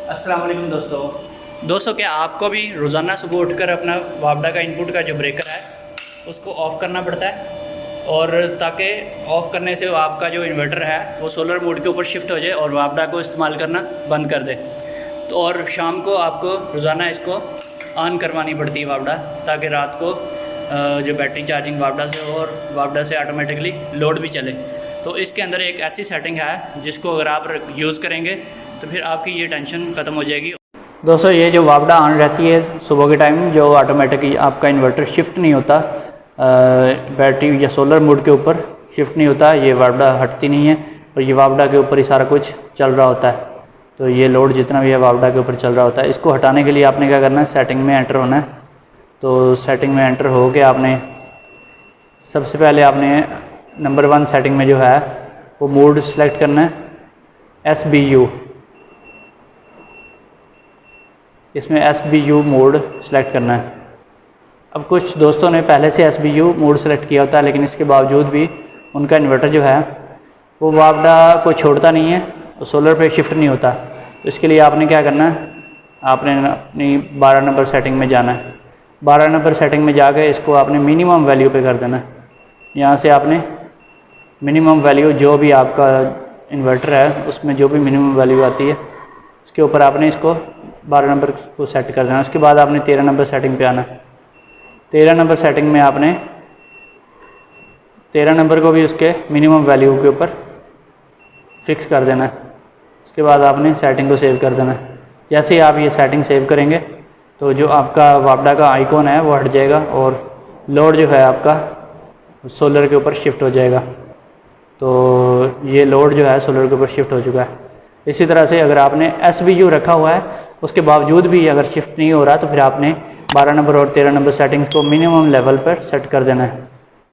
अस्सलाम वालेकुम दोस्तों क्या आपको भी रोज़ाना सुबह उठकर अपना वापडा का इनपुट का जो ब्रेकर है उसको ऑफ़ करना पड़ता है, और ताकि ऑफ़ करने से आपका जो इन्वर्टर है वो सोलर मोड के ऊपर शिफ्ट हो जाए और वापडा को इस्तेमाल करना बंद कर दे। तो और शाम को आपको रोज़ाना इसको ऑन करवानी पड़ती है वापडा, ताकि रात को जो बैटरी चार्जिंग वापडा से हो और वापडा से ऑटोमेटिकली लोड भी चले। तो इसके अंदर एक ऐसी सेटिंग है जिसको अगर आप यूज़ करेंगे तो फिर आपकी ये टेंशन ख़त्म हो जाएगी। दोस्तों ये जो वापडा ऑन रहती है सुबह के टाइम, जो ऑटोमेटिकली आपका इन्वर्टर शिफ्ट नहीं होता, बैटरी या सोलर मोड के ऊपर शिफ्ट नहीं होता, ये वापडा हटती नहीं है और ये वापडा के ऊपर ही सारा कुछ चल रहा होता है। तो ये लोड जितना भी है वापडा के ऊपर चल रहा होता है। इसको हटाने के लिए आपने क्या करना है, सेटिंग में एंटर होना है। तो सेटिंग में एंटर हो के आपने सबसे पहले आपने नंबर 1 सेटिंग में जो है वो मोड सेलेक्ट करना है SBU। इसमें SBU मोड सेलेक्ट करना है। अब कुछ दोस्तों ने पहले से SBU मोड सेलेक्ट किया होता है, लेकिन इसके बावजूद भी उनका इन्वर्टर जो है वो वापडा को छोड़ता नहीं है और सोलर पे शिफ्ट नहीं होता। तो इसके लिए आपने क्या करना है, आपने अपनी 12 नंबर सेटिंग में जाना है। 12 नंबर सेटिंग में जाकर इसको आपने मिनिमम वैल्यू पे कर देना है। यहाँ से आपने मिनिमम वैल्यू जो भी आपका इन्वर्टर है उसमें जो भी मिनिमम वैल्यू आती है उसके ऊपर आपने इसको 12 नंबर को सेट कर देना। उसके बाद आपने 13 नंबर सेटिंग पे आना है। 13 नंबर सेटिंग में आपने 13 नंबर को भी उसके मिनिमम वैल्यू के ऊपर फिक्स कर देना है। उसके बाद आपने सेटिंग को सेव कर देना है। जैसे ही आप ये सेटिंग सेव करेंगे तो जो आपका वापडा का आइकॉन है वो हट जाएगा और लोड जो है आपका सोलर के ऊपर शिफ्ट हो जाएगा। तो ये लोड जो है सोलर के ऊपर शिफ्ट हो चुका है। इसी तरह से अगर आपने SBU रखा हुआ है उसके बावजूद भी अगर शिफ्ट नहीं हो रहा तो फिर आपने 12 नंबर और 13 नंबर सेटिंग्स को मिनिमम लेवल पर सेट कर देना है।